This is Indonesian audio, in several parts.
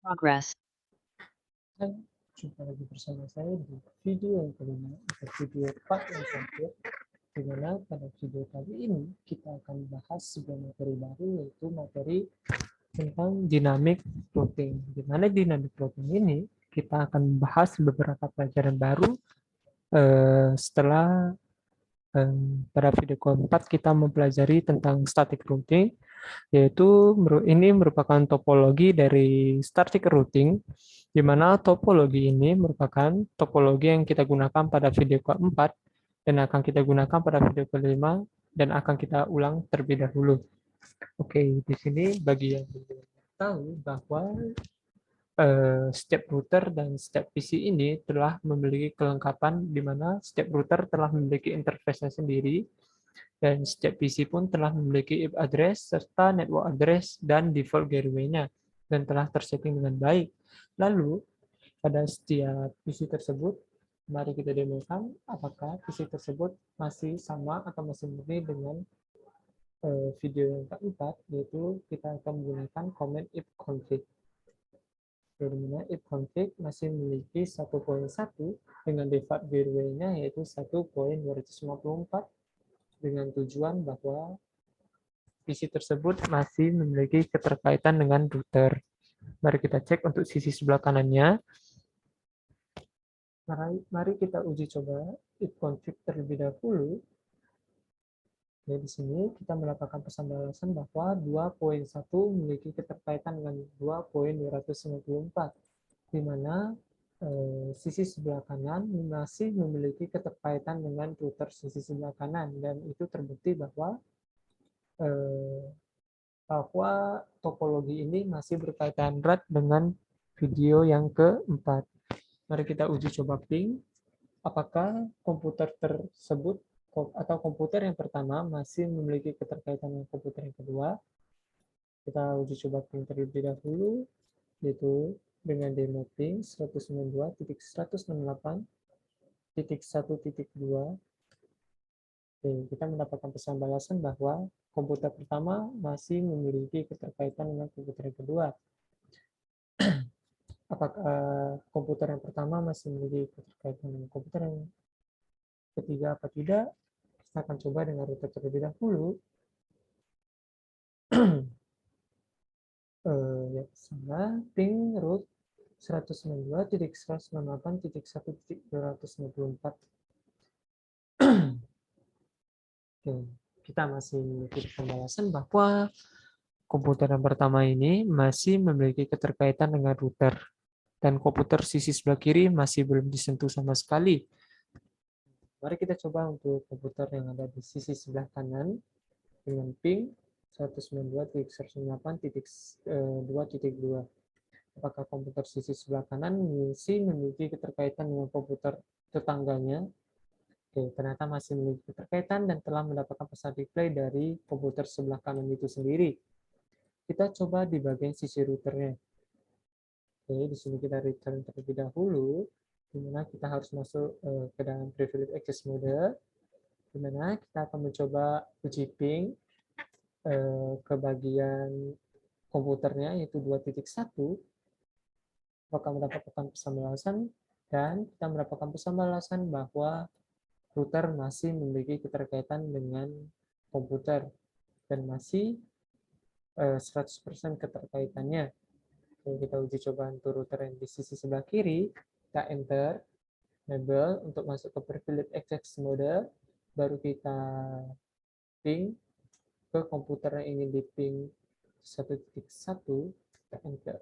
Progress. Dan jumpa lagi bersama saya di video yang kelima atau video part yang terakhir, di mana pada video kali ini kita akan bahas sebuah materi baru, yaitu materi tentang dynamic routing. Di mana dynamic routing ini kita akan bahas beberapa pelajaran baru setelah pada video keempat kita mempelajari tentang static routing, yaitu ini merupakan topologi dari static routing, di mana topologi ini merupakan topologi yang kita gunakan pada video keempat dan akan kita gunakan pada video kelima dan akan kita ulang terlebih dahulu. Oke, di sini bagi yang belum tahu bahwa setiap router dan setiap PC ini telah memiliki kelengkapan di mana setiap router telah memiliki interface-nya sendiri dan setiap PC pun telah memiliki IP address serta network address dan default gateway-nya dan telah tersetting dengan baik. Lalu, pada setiap PC tersebut, mari kita demokan apakah PC tersebut masih sama atau masih murni dengan video yang keempat, yaitu kita akan menggunakan command ifconfig. Di mana ifconfig masih memiliki 1.1 dengan default gateway-nya yaitu 1.254 dengan tujuan bahwa PC tersebut masih memiliki keterkaitan dengan router. Mari kita cek untuk sisi sebelah kanannya. Mari kita uji coba ifconfig terlebih dahulu. Nah, di sini kita mendapatkan pesan balasan bahwa 2.1 memiliki keterkaitan dengan 2.254, di mana sisi sebelah kanan masih memiliki keterkaitan dengan router sisi sebelah kanan, dan itu terbukti bahwa topologi ini masih berkaitan erat dengan video yang keempat. Mari kita uji coba ping. Apakah komputer tersebut atau komputer yang pertama masih memiliki keterkaitan dengan komputer yang kedua? Kita uji coba ping terlebih dahulu, yaitu dengan demo ping 192.168.1.2. Oke, kita mendapatkan pesan balasan bahwa komputer pertama masih memiliki keterkaitan dengan komputer yang kedua. Apakah komputer yang pertama masih memiliki keterkaitan dengan komputer yang ketiga apa tidak? Kita akan coba dengan router terlebih dahulu. Ya, sana ping root 192.168.1.254. Oke, kita masih memiliki pembalasan bahwa komputer yang pertama ini masih memiliki keterkaitan dengan router dan komputer sisi sebelah kiri masih belum disentuh sama sekali. Mari kita coba untuk komputer yang ada di sisi sebelah kanan dengan ping 192.168.2.2. Apakah komputer sisi sebelah kanan masih memiliki keterkaitan dengan komputer tetangganya? Oke, ternyata masih memiliki keterkaitan dan telah mendapatkan pesan replay dari komputer sebelah kanan itu sendiri. Kita coba di bagian sisi routernya. Oke, di sini kita return terlebih dahulu, di mana kita harus masuk ke dalam privilege access mode, di mana kita akan mencoba uji ping ke bagian komputernya, yaitu 2.1, apakah mendapatkan pesan balasan, dan kita mendapatkan pesan balasan bahwa router masih memiliki keterkaitan dengan komputer dan masih 100% keterkaitannya. Oke, kita uji coba untuk router yang di sisi sebelah kiri. Kita enter enable untuk masuk ke privilege access mode, baru kita ping ke komputer yang ingin di ping 1.1, kita enter.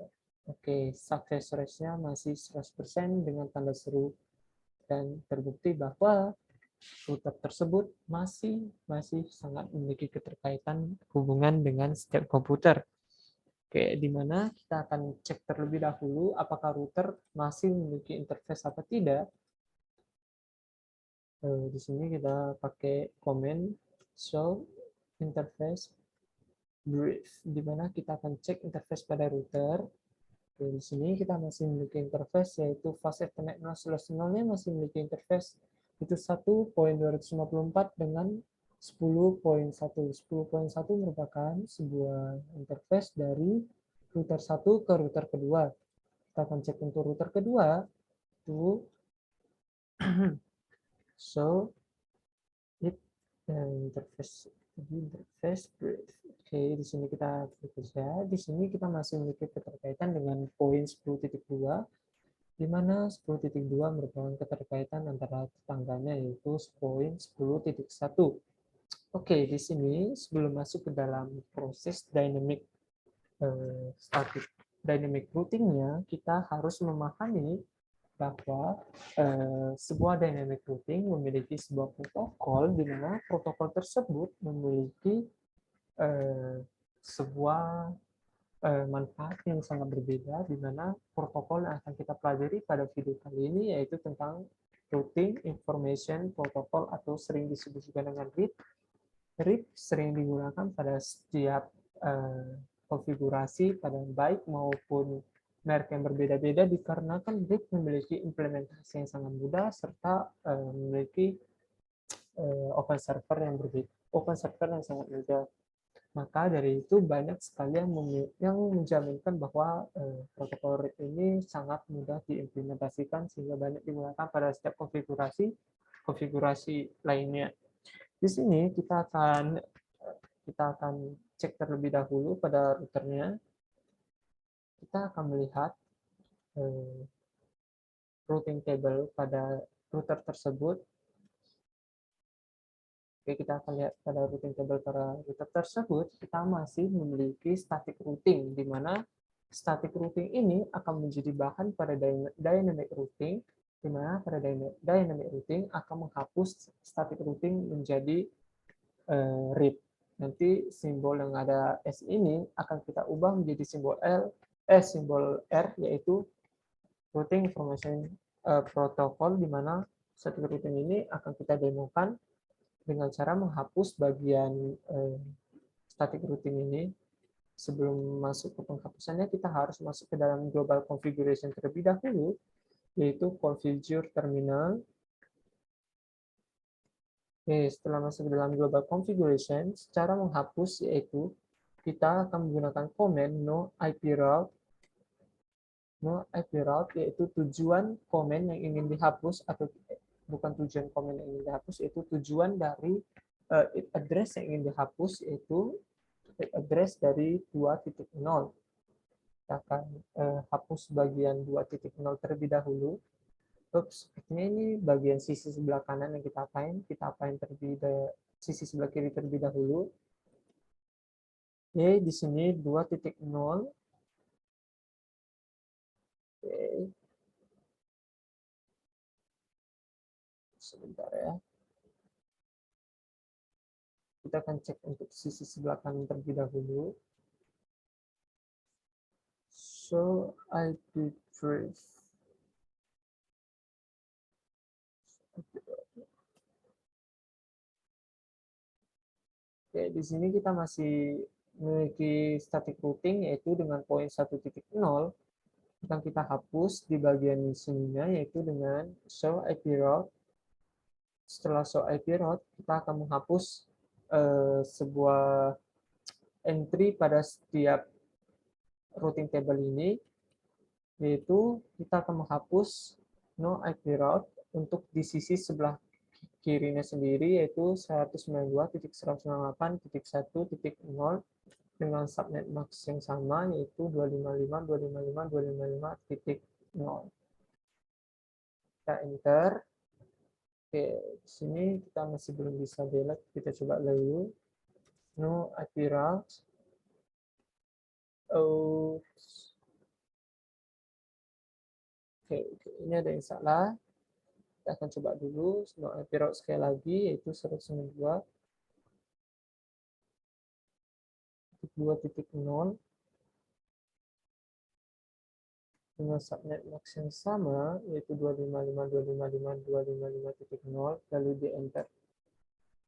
Oke, success rate-nya masih 100% dengan tanda seru dan terbukti bahwa router tersebut masih sangat memiliki keterkaitan hubungan dengan setiap komputer. Oke, di mana kita akan cek terlebih dahulu apakah router masih memiliki interface apa tidak. Di sini kita pakai command show interface brief, di mana kita akan cek interface pada router. Di sini kita masih memiliki interface, yaitu fast Ethernet 0/0-nya masih memiliki interface itu 1.254 dengan 10.1. 10.1 merupakan sebuah interface dari router 1 ke router kedua. Kita akan cek untuk router kedua to show it interface brief. Oke, di sini kita klik saja. Di sini kita masih memiliki keterkaitan dengan poin 10.2, di mana 10.2 merupakan keterkaitan antara tetangganya yaitu poin 10.1. Oke, di sini sebelum masuk ke dalam proses dynamic routingnya, kita harus memahami bahwa sebuah dynamic routing memiliki sebuah protokol di mana protokol tersebut memiliki sebuah manfaat yang sangat berbeda, di mana protokol yang akan kita pelajari pada video kali ini yaitu tentang Routing Information Protocol atau sering disebut juga dengan RIP. RIP sering digunakan pada setiap konfigurasi pada baik maupun merek yang berbeda-beda dikarenakan RIP memiliki implementasi yang sangat mudah serta memiliki open server yang sangat mudah. Maka dari itu banyak sekali yang menjaminkan bahwa protokol RIP ini sangat mudah diimplementasikan sehingga banyak digunakan pada setiap konfigurasi lainnya. Di sini kita akan cek terlebih dahulu pada routernya. Kita akan melihat routing table pada router tersebut. Oke, kita akan lihat pada routing table pada router tersebut, kita masih memiliki static routing, di mana static routing ini akan menjadi bahan pada dynamic routing, di mana pada dynamic routing akan menghapus static routing menjadi RIP. Nanti simbol yang ada S ini akan kita ubah menjadi simbol R, yaitu Routing Information Protocol, di mana static routing ini akan kita demokan dengan cara menghapus bagian static routing ini. Sebelum masuk ke penghapusannya, kita harus masuk ke dalam global configuration terlebih dahulu, yaitu configure terminal. Oke, setelah masuk ke dalam global configuration, cara menghapus yaitu kita akan menggunakan command no IP route. No IP route yaitu tujuan komen yang ingin dihapus, atau bukan tujuan komen yang ingin dihapus, yaitu tujuan dari address yang ingin dihapus, yaitu address dari 2.0. Kita akan hapus bagian 2.0 terlebih dahulu. Sepertinya ini bagian sisi sebelah kanan yang kita apain sisi sebelah kiri terlebih dahulu. Oke, di sini 2.0. Oke. Sebentar ya. Kita akan cek untuk sisi sebelah kanan terlebih dahulu. So IP brief. Oke, di sini kita masih memiliki static routing yaitu dengan poin 1.0 yang kita hapus di bagian sininya yaitu dengan show IP route. Setelah show IP route, kita akan menghapus sebuah entry pada setiap routing table ini, yaitu kita akan menghapus no IP route untuk di sisi sebelah kirinya sendiri, yaitu 192.168.1.0 dengan subnet max yang sama, yaitu 255.255.255.0. Kita enter. Oke, di sini kita masih belum bisa delete. Kita coba dulu. No IP route. Oh. Oke, ini ada yang salah. Kita akan coba dulu. No IP route sekali lagi, yaitu 192.2.0 dengan subnet max yang sama, yaitu 255.255.255.0, lalu di enter.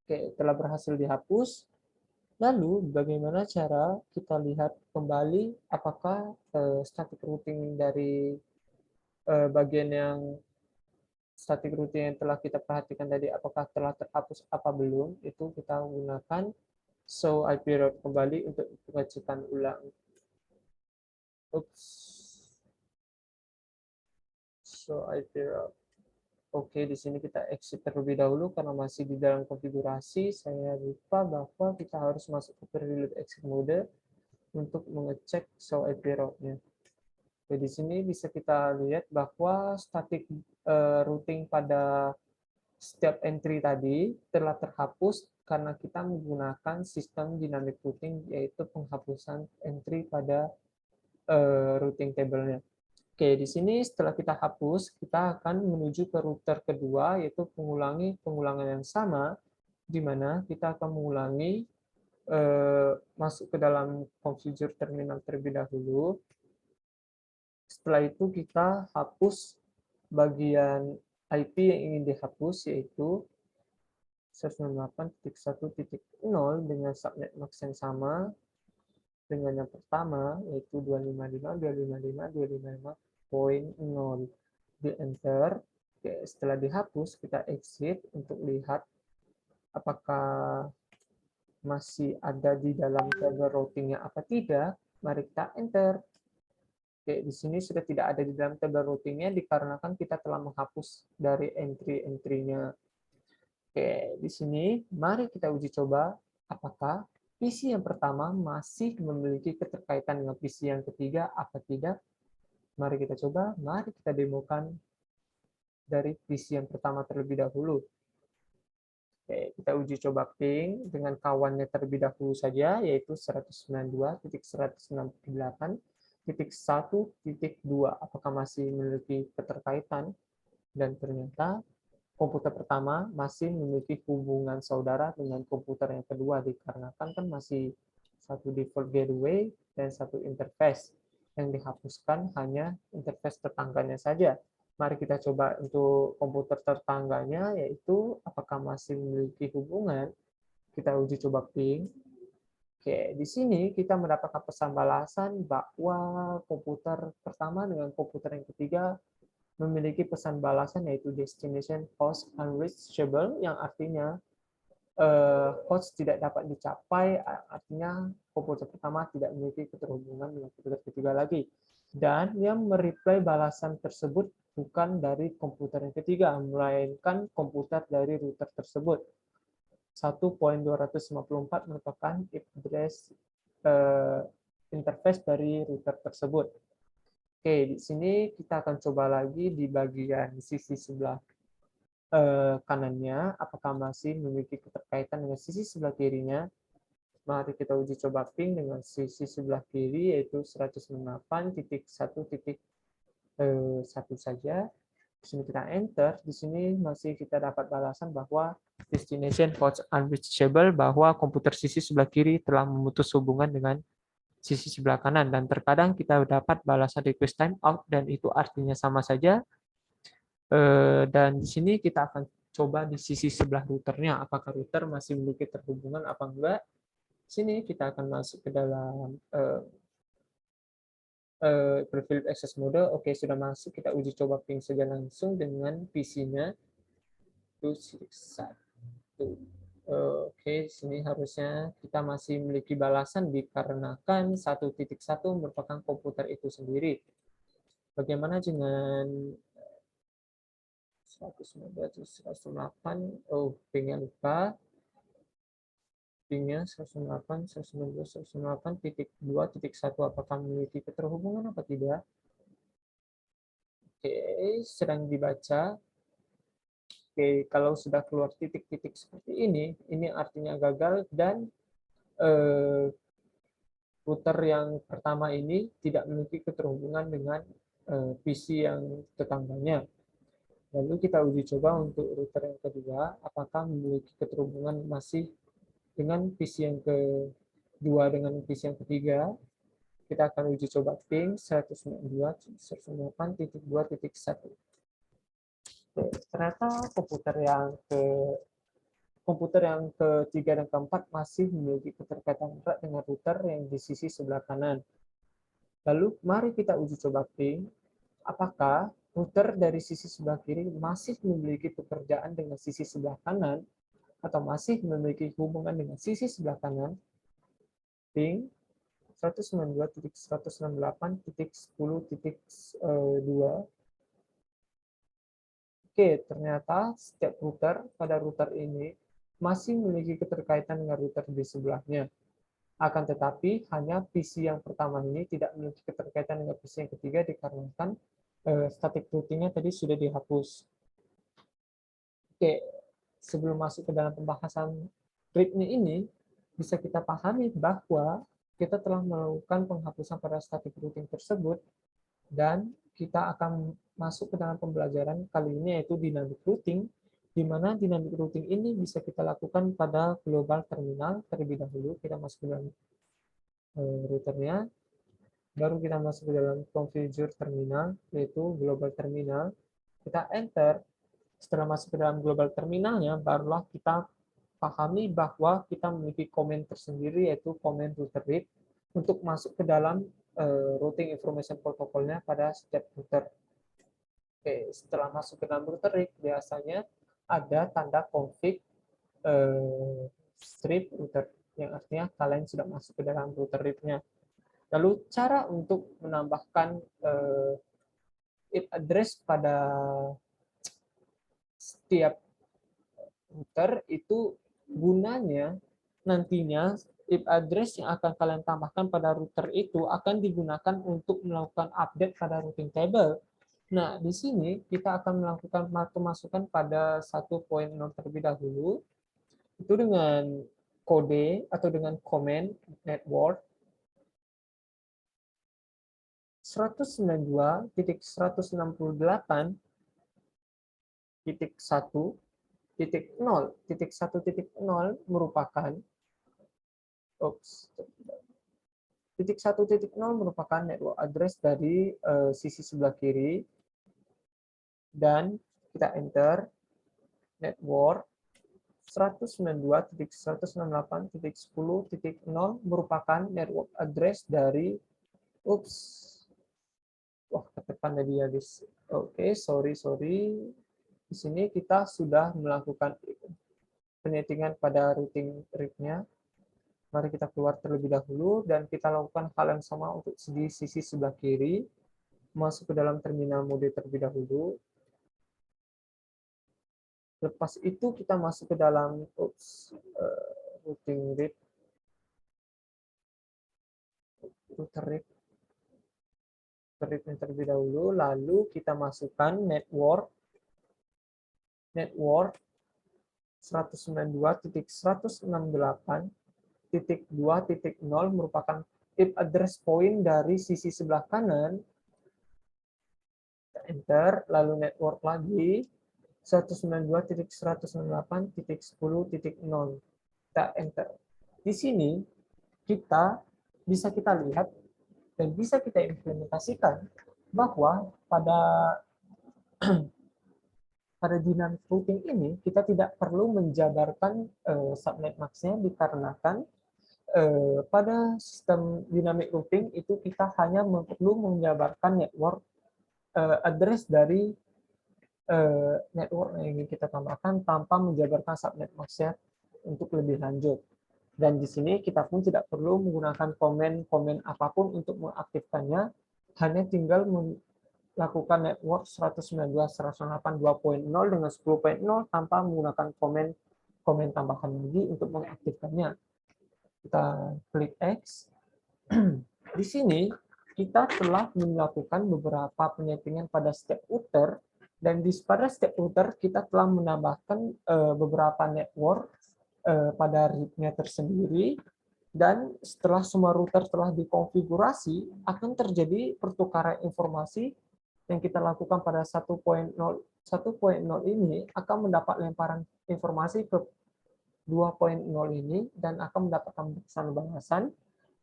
Oke, telah berhasil dihapus. Lalu, bagaimana cara kita lihat kembali apakah static routing dari bagian yang static routing yang telah kita perhatikan tadi, apakah telah terhapus apa belum, itu kita gunakan show IP route kembali untuk pengecekan ulang. Oops. So IP route. Oke, di sini kita exit terlebih dahulu karena masih di dalam konfigurasi. Saya lupa bahwa kita harus masuk ke preload exit mode untuk mengecek show IP route-nya. Jadi di sini bisa kita lihat bahwa static routing pada setiap entry tadi telah terhapus karena kita menggunakan sistem dynamic routing, yaitu penghapusan entry pada routing table-nya. Oke, di sini setelah kita hapus, kita akan menuju ke router kedua, yaitu mengulangi pengulangan yang sama, di mana kita akan mengulangi masuk ke dalam configure terminal terlebih dahulu. Setelah itu kita hapus bagian IP yang ingin dihapus, yaitu 198.1.0 dengan subnet max yang sama dengan yang pertama, yaitu 255.255.255.0. Di enter. Oke, setelah dihapus, kita exit untuk lihat apakah masih ada di dalam table routingnya apa tidak. Mari kita enter. Oke, di sini sudah tidak ada di dalam table routingnya dikarenakan kita telah menghapus dari entry-entry-nya. Oke, di sini mari kita uji coba apakah PC yang pertama masih memiliki keterkaitan dengan PC yang ketiga apa tidak. Mari kita coba, mari kita demokan dari PC yang pertama terlebih dahulu. Oke, kita uji coba ping dengan kawannya terlebih dahulu saja, yaitu 192.168.1.2. Apakah masih memiliki keterkaitan? Dan ternyata komputer pertama masih memiliki hubungan saudara dengan komputer yang kedua, dikarenakan kan masih satu default gateway dan satu interface. Yang dihapuskan hanya interface tetangganya saja. Mari kita coba untuk komputer tetangganya, yaitu apakah masih memiliki hubungan. Kita uji coba ping. Oke, di sini kita mendapatkan pesan balasan bahwa komputer pertama dengan komputer yang ketiga memiliki pesan balasan yaitu destination host unreachable, yang artinya host tidak dapat dicapai, artinya komputer pertama tidak memiliki keterhubungan dengan komputer ketiga lagi. Dan yang mereply balasan tersebut bukan dari komputer yang ketiga, melainkan komputer dari router tersebut. 1.254 merupakan address interface dari router tersebut. Oke, di sini kita akan coba lagi di bagian sisi sebelah kanannya, apakah masih memiliki keterkaitan dengan sisi sebelah kirinya. Mari kita uji coba ping dengan sisi sebelah kiri, yaitu 198.1.1 saja. Di sini kita enter, di sini masih kita dapat balasan bahwa destination host unreachable, bahwa komputer sisi sebelah kiri telah memutus hubungan dengan sisi sebelah kanan, dan terkadang kita dapat balasan request timeout, dan itu artinya sama saja. Dan di sini kita akan coba di sisi sebelah routernya, apakah router masih memiliki terhubungan apa enggak. Sini kita akan masuk ke dalam privilege access mode. Oke, sudah masuk. Kita uji coba ping saja langsung dengan PC-nya. Oke, sini harusnya kita masih memiliki balasan dikarenakan 1.1 merupakan komputer itu sendiri. Bagaimana dengan 108? Oh, pingnya lupa. Pingnya 108.192.2.1 apakah memiliki keterhubungan apa tidak? Oke, sedang dibaca. Oke, kalau sudah keluar titik-titik seperti ini artinya gagal, dan router yang pertama ini tidak memiliki keterhubungan dengan PC yang tetangganya. Lalu kita uji coba untuk router yang kedua, apakah memiliki keterhubungan masih dengan PC yang kedua dengan PC yang ketiga. Kita akan uji coba ping 192.168.2.1. Ternyata komputer yang ketiga dan keempat masih memiliki keterkaitan erat dengan router yang di sisi sebelah kanan. Lalu mari kita uji coba ping apakah router dari sisi sebelah kiri masih memiliki pekerjaan dengan sisi sebelah kanan atau masih memiliki hubungan dengan sisi sebelah kanan. Ping 192.168.10.2. Oke, ternyata setiap router pada router ini masih memiliki keterkaitan dengan router di sebelahnya. Akan tetapi, hanya PC yang pertama ini tidak memiliki keterkaitan dengan PC yang ketiga dikarenakan static routingnya tadi sudah dihapus. Oke, sebelum masuk ke dalam pembahasan RIP-nya ini, bisa kita pahami bahwa kita telah melakukan penghapusan pada static routing tersebut, dan kita akan masuk ke dalam pembelajaran kali ini yaitu dynamic routing, di mana dynamic routing ini bisa kita lakukan pada global terminal terlebih dahulu. Kita masuk ke dalam routernya, baru kita masuk ke dalam configure terminal, yaitu global terminal. Kita enter. Setelah masuk ke dalam global terminalnya, barulah kita pahami bahwa kita memiliki komen tersendiri, yaitu komen router RIP, untuk masuk ke dalam routing information protokolnya pada setiap router. Oke, setelah masuk ke dalam router RIP, biasanya ada tanda config strip router, yang artinya kalian sudah masuk ke dalam router RIP-nya. Lalu cara untuk menambahkan IP address pada setiap router itu gunanya nantinya IP address yang akan kalian tambahkan pada router itu akan digunakan untuk melakukan update pada routing table. Nah, di sini kita akan melakukan pemasukan pada 1.0 terlebih dahulu, itu dengan kode atau dengan command network 192.168.1.0.1.0 merupakan titik 1.0 merupakan network address dari sisi sebelah kiri, dan kita enter network 192.168.10.0 merupakan network address dari ke depan tadi ya guys. Oke, sorry. Di sini kita sudah melakukan penyetingan pada routing RIP-nya. Mari kita keluar terlebih dahulu dan kita lakukan hal yang sama untuk di sisi sebelah kiri. Masuk ke dalam terminal mode terlebih dahulu. Lepas itu kita masuk ke dalam routing RIP. Router RIP terlebih dahulu, lalu kita masukkan network 192.168.2.0 merupakan IP address point dari sisi sebelah kanan. Enter, lalu network lagi 192.168.10.0. Kita enter. Di sini kita lihat dan bisa kita implementasikan bahwa pada dynamic routing ini kita tidak perlu menjabarkan subnet max-nya dikarenakan pada sistem dynamic routing itu kita hanya perlu menjabarkan network address dari network yang ingin kita tambahkan tanpa menjabarkan subnet max-nya untuk lebih lanjut. Dan di sini kita pun tidak perlu menggunakan komen apapun untuk mengaktifkannya, hanya tinggal melakukan network 192.168.2.0 dengan 10.0 tanpa menggunakan komen tambahan lagi untuk mengaktifkannya. Kita klik X. Di sini kita telah melakukan beberapa penyetingan pada setiap router, dan pada setiap router kita telah menambahkan beberapa network pada RIP-nya tersendiri, dan setelah semua router telah dikonfigurasi akan terjadi pertukaran informasi yang kita lakukan pada 1.0 ini akan mendapat lemparan informasi ke 2.0 ini dan akan mendapatkan balasan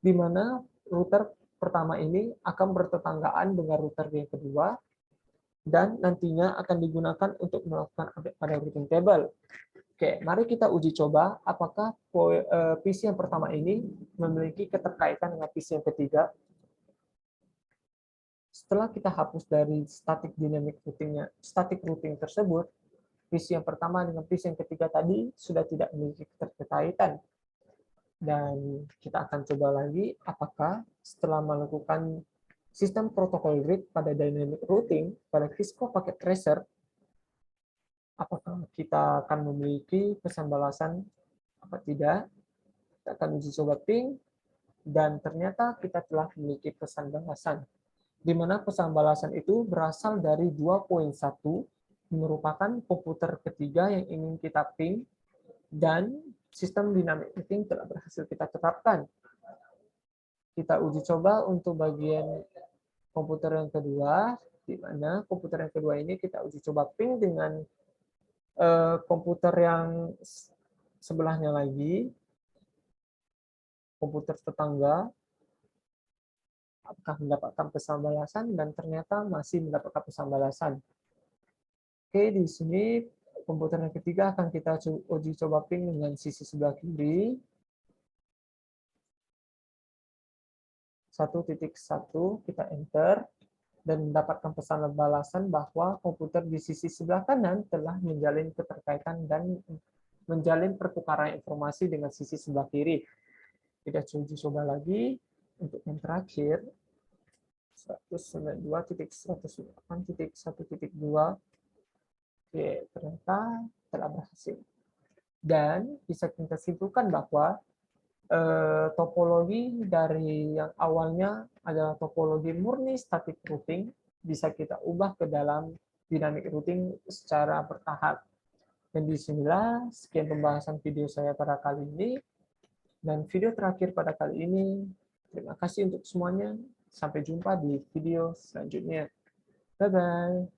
di mana router pertama ini akan bertetanggaan dengan router yang kedua dan nantinya akan digunakan untuk melakukan update pada routing table. Oke, mari kita uji coba apakah PC yang pertama ini memiliki keterkaitan dengan PC yang ketiga. Setelah kita hapus dari static routing tersebut, PC yang pertama dengan PC yang ketiga tadi sudah tidak memiliki keterkaitan. Dan kita akan coba lagi apakah setelah melakukan sistem protokol grid pada dynamic routing pada Cisco Packet Tracer, apakah kita akan memiliki pesan balasan apa tidak. Kita akan uji coba ping, dan ternyata kita telah memiliki pesan balasan, di mana pesan balasan itu berasal dari 2.1, merupakan komputer ketiga yang ingin kita ping, dan sistem dynamic routing telah berhasil kita tetapkan. Kita uji coba untuk bagian komputer yang kedua, di mana komputer yang kedua ini kita uji coba ping dengan komputer yang sebelahnya lagi, komputer tetangga, apakah mendapatkan pesan balasan, dan ternyata masih mendapatkan pesan balasan. Oke, di sini komputer yang ketiga akan kita uji coba ping dengan sisi sebelah kiri. 1.1, kita enter, dan mendapatkan pesan balasan bahwa komputer di sisi sebelah kanan telah menjalin keterkaitan dan menjalin pertukaran informasi dengan sisi sebelah kiri. Kita uji coba lagi untuk yang terakhir, 192.168.1.2. Oke, ternyata telah berhasil. Dan bisa kita simpulkan bahwa topologi dari yang awalnya adalah topologi murni static routing bisa kita ubah ke dalam dynamic routing secara bertahap. Dan disinilah sekian pembahasan video saya pada kali ini. Dan video terakhir pada kali ini, terima kasih untuk semuanya. Sampai jumpa di video selanjutnya. Bye-bye.